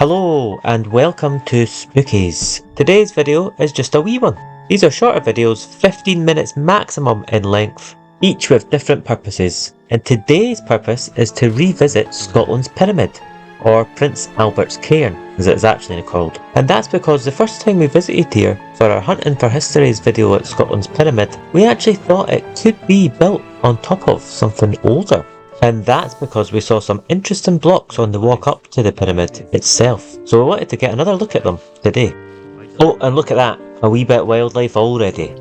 Hello and welcome to Spookies. Today's video is just a wee one. These are shorter videos, 15 minutes maximum in length, each with different purposes. And today's purpose is to revisit Scotland's pyramid, or Prince Albert's Cairn, as it's actually called. And that's because the first time we visited here for our Hunting for History's video at Scotland's pyramid, we actually thought it could be built on top of something older. And that's because we saw some interesting blocks on the walk up to the pyramid itself. So we wanted to get another look at them today. Oh, and look at that, a wee bit of wildlife already.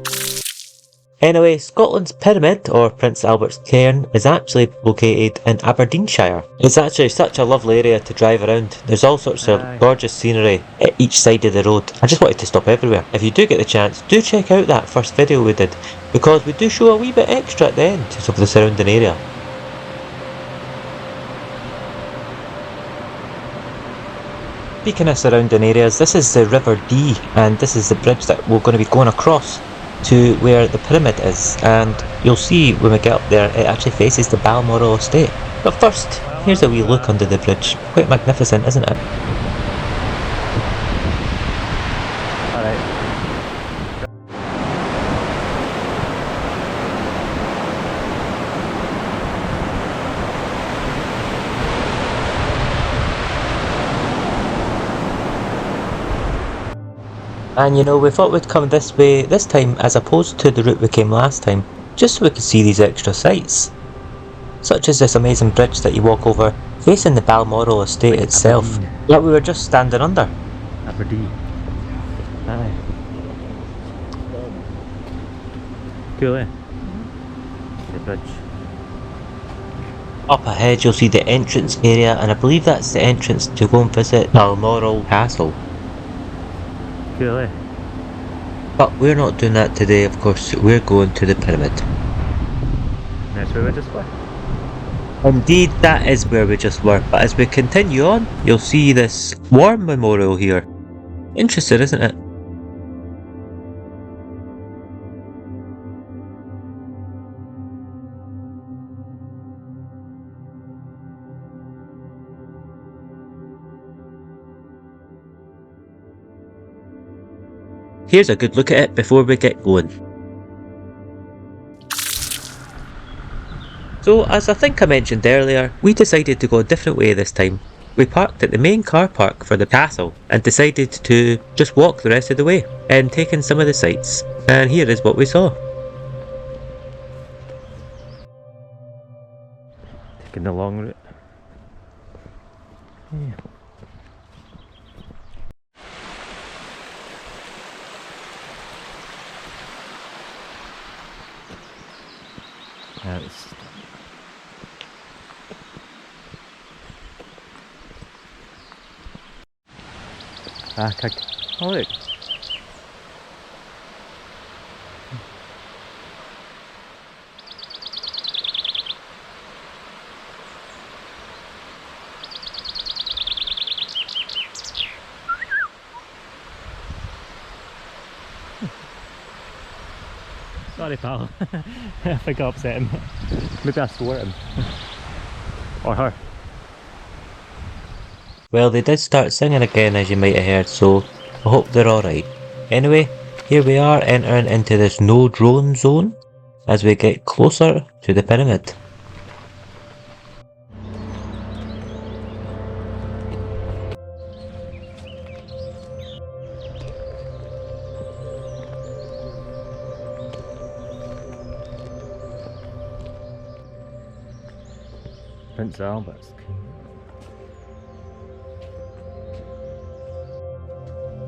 Anyway, Scotland's pyramid, or Prince Albert's Cairn, is actually located in Aberdeenshire. It's actually such a lovely area to drive around. There's all sorts of gorgeous scenery at each side of the road. I just wanted to stop everywhere. If you do get the chance, do check out that first video we did, because we do show a wee bit extra at the end of the surrounding area. Speaking of surrounding areas, this is the River Dee, and this is the bridge that we're going to be going across to where the pyramid is, and you'll see when we get up there it actually faces the Balmoral estate. But first, here's a wee look under the bridge. Quite magnificent, isn't it? Alright. And you know, we thought we'd come this way this time as opposed to the route we came last time, just so we could see these extra sights. Such as this amazing bridge that you walk over, facing the Balmoral estate itself, that we were just standing under. Aberdeen. Aye. Cool, eh? The bridge. Up ahead you'll see the entrance area, and I believe that's the entrance to go and visit Balmoral Castle. Cool, eh? But we're not doing that today, of course. We're going to the pyramid. That's where we just were. Indeed, that is where we just were, but as we continue on, you'll see this war memorial here. Interesting, isn't it? Here's a good look at it before we get going. So, as I think I mentioned earlier, we decided to go a different way this time. We parked at the main car park for the castle and decided to just walk the rest of the way and take in some of the sights. And here is what we saw. Taking the long route. Yeah. That's oh look. Sorry pal, I think I upset him. Maybe I swore at him. Or her. Well, they did start singing again, as you might have heard, so I hope they're alright. Anyway, here we are entering into this no drone zone as we get closer to the pyramid. Prince Albert's.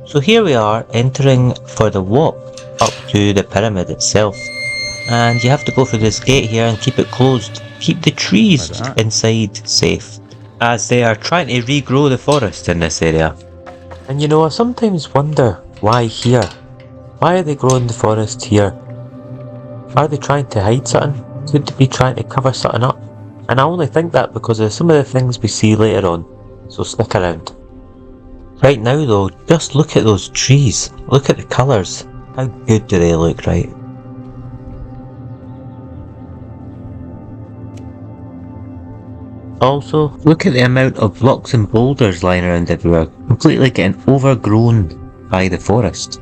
So here we are entering for the walk up to the pyramid itself. And you have to go through this gate here and keep it closed. Keep the trees inside safe, as they are trying to regrow the forest in this area. And you know, I sometimes wonder why here? Why are they growing the forest here? Are they trying to hide something? Could they be trying to cover something up? And I only think that because of some of the things we see later on, so stick around. Right now though, just look at those trees, look at the colours, how good do they look, right? Also, look at the amount of blocks and boulders lying around everywhere, completely getting overgrown by the forest.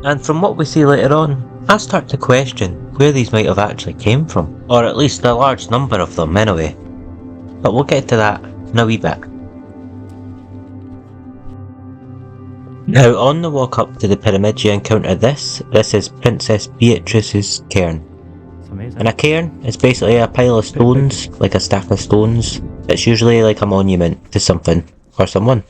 And from what we see later on, I start to question where these might have actually came from, or at least a large number of them anyway. But we'll get to that in a wee bit. Now on the walk up to the pyramid you encounter this. This is Princess Beatrice's cairn. It's amazing. And a cairn is basically a pile of stones, like a stack of stones. It's usually like a monument to something or someone.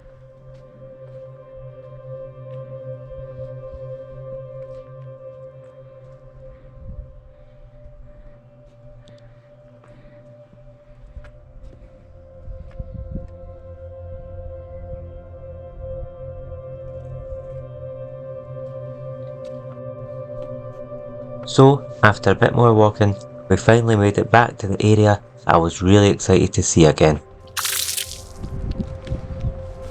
So, after a bit more walking, we finally made it back to the area I was really excited to see again.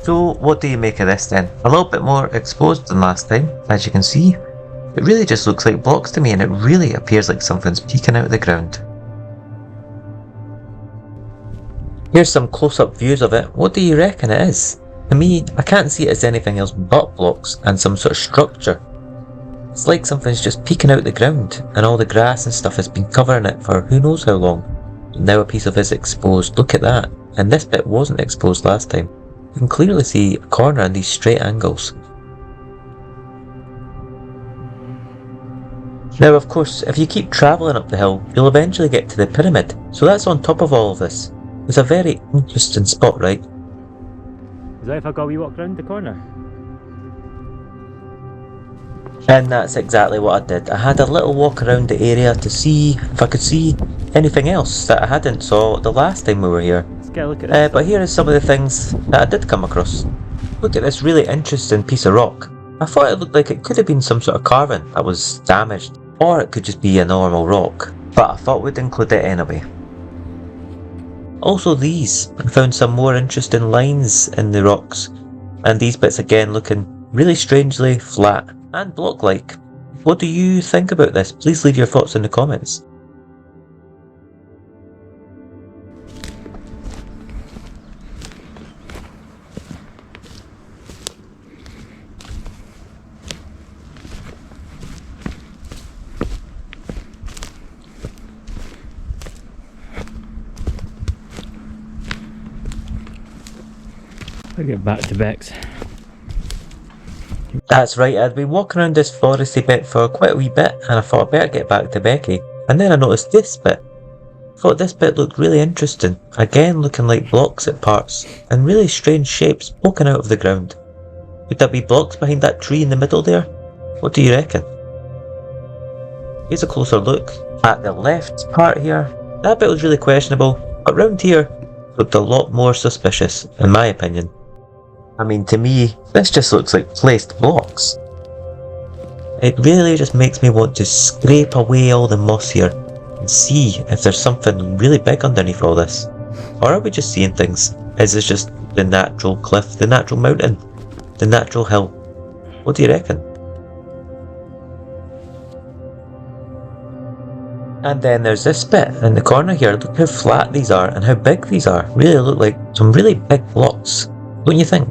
So, what do you make of this then? A little bit more exposed than last time, as you can see. It really just looks like blocks to me, and it really appears like something's peeking out of the ground. Here's some close-up views of it. What do you reckon it is? To me, I can't see it as anything else but blocks and some sort of structure. It's like something's just peeking out the ground, and all the grass and stuff has been covering it for who knows how long. Now a piece of it is exposed, look at that. And this bit wasn't exposed last time. You can clearly see a corner and these straight angles. Now of course, if you keep travelling up the hill, you'll eventually get to the pyramid, so that's on top of all of this. It's a very interesting spot, right? Is that if I go a wee walk round the corner? And that's exactly what I did. I had a little walk around the area to see if I could see anything else that I hadn't saw the last time we were here. Let's get a look at this. But here is some of the things that I did come across. Look at this really interesting piece of rock. I thought it looked like it could have been some sort of carving that was damaged, or it could just be a normal rock, but I thought we'd include it anyway. Also these, I found some more interesting lines in the rocks, and these bits again looking really strangely flat and block-like. What do you think about this? Please leave your thoughts in the comments. I'll get back to Bex. That's right, I'd been walking around this foresty bit for quite a wee bit, and I thought I'd better get back to Becky. And then I noticed this bit. I thought this bit looked really interesting, again looking like blocks at parts, and really strange shapes poking out of the ground. Could that be blocks behind that tree in the middle there? What do you reckon? Here's a closer look at the left part here. That bit was really questionable, but round here looked a lot more suspicious, in my opinion. I mean, to me, this just looks like placed blocks. It really just makes me want to scrape away all the moss here and see if there's something really big underneath all this. Or are we just seeing things? Is this just the natural cliff, the natural mountain, the natural hill? What do you reckon? And then there's this bit in the corner here. Look how flat these are and how big these are. Really look like some really big blocks, don't you think?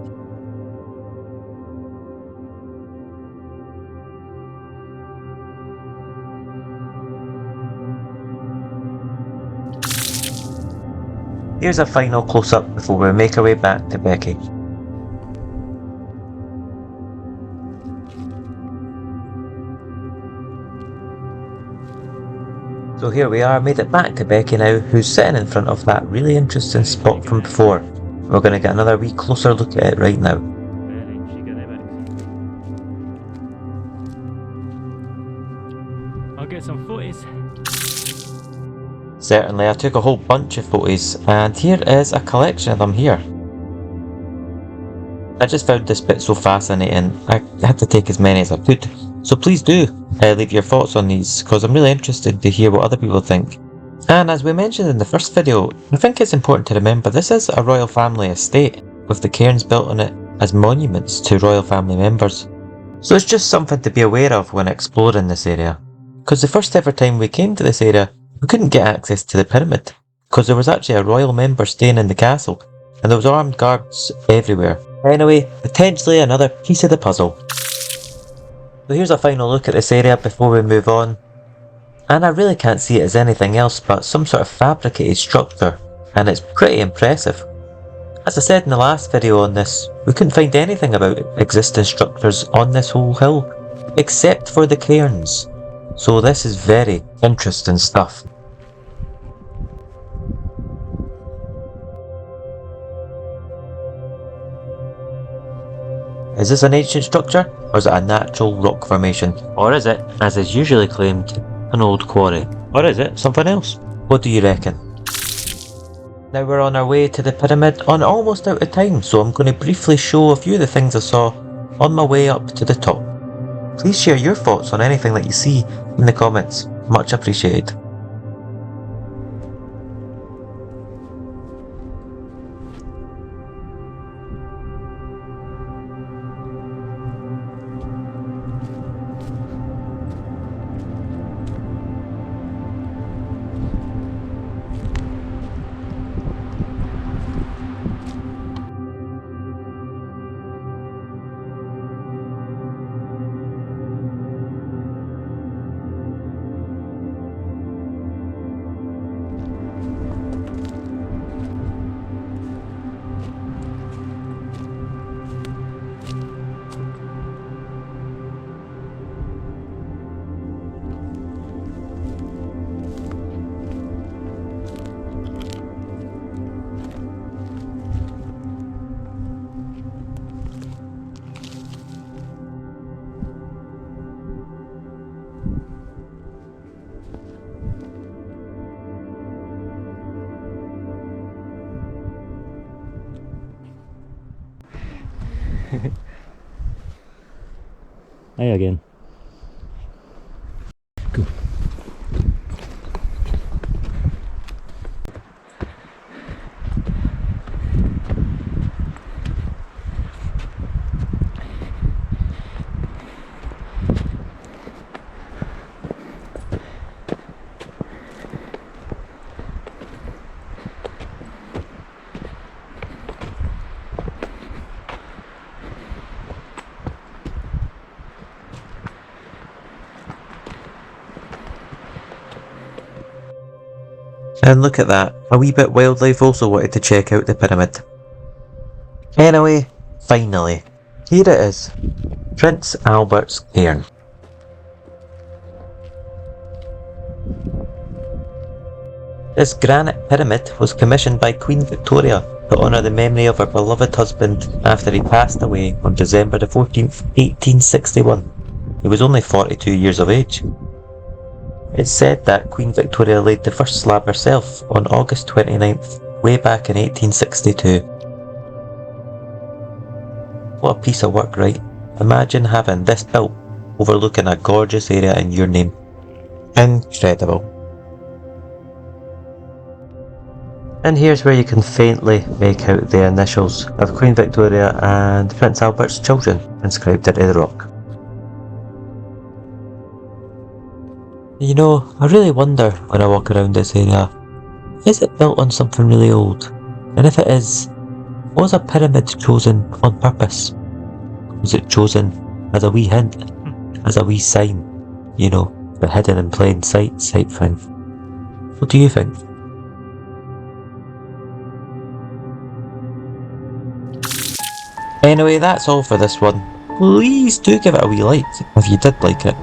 Here's a final close-up before we make our way back to Becky. So here we are, made it back to Becky now, who's sitting in front of that really interesting spot from before. We're going to get another wee closer look at it right now. I'll get some photos. Certainly, I took a whole bunch of photos, and here is a collection of them here. I just found this bit so fascinating, I had to take as many as I could. So please do leave your thoughts on these, because I'm really interested to hear what other people think. And as we mentioned in the first video, I think it's important to remember this is a royal family estate, with the cairns built on it as monuments to royal family members. So it's just something to be aware of when exploring this area. Because the first ever time we came to this area, we couldn't get access to the pyramid. because there was actually a royal member staying in the castle, and there was armed guards everywhere. Anyway, potentially another piece of the puzzle. So here's a final look at this area before we move on, and I really can't see it as anything else but some sort of fabricated structure, and it's pretty impressive. As I said in the last video on this, we couldn't find anything about existing structures on this whole hill, except for the cairns. So this is very interesting stuff. Is this an ancient structure, or is it a natural rock formation? Or is it, as is usually claimed, an old quarry? Or is it something else? What do you reckon? Now we're on our way to the pyramid on almost out of time, so I'm going to briefly show a few of the things I saw on my way up to the top. Please share your thoughts on anything that you see in the comments, much appreciated. Hi again. Go. And look at that, a wee bit wildlife also wanted to check out the pyramid. Anyway, finally, here it is, Prince Albert's Cairn. This granite pyramid was commissioned by Queen Victoria to honour the memory of her beloved husband after he passed away on December the 14th, 1861. He was only 42 years of age. It's said that Queen Victoria laid the first slab herself on August 29th, way back in 1862. What a piece of work, right? Imagine having this built overlooking a gorgeous area in your name. Incredible. And here's where you can faintly make out the initials of Queen Victoria and Prince Albert's children inscribed into the rock. You know, I really wonder when I walk around this area, is it built on something really old? And if it is, was a pyramid chosen on purpose? Was it chosen as a wee hint, as a wee sign, you know, the hidden in plain sight type thing? What do you think? Anyway, that's all for this one. Please do give it a wee like if you did like it.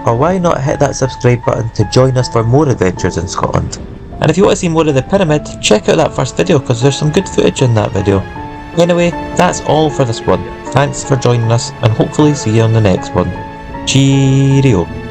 Or why not hit that subscribe button to join us for more adventures in Scotland. And if you want to see more of the pyramid, check out that first video because there's some good footage in that video. Anyway, that's all for this one. Thanks for joining us and hopefully see you on the next one. Cheerio.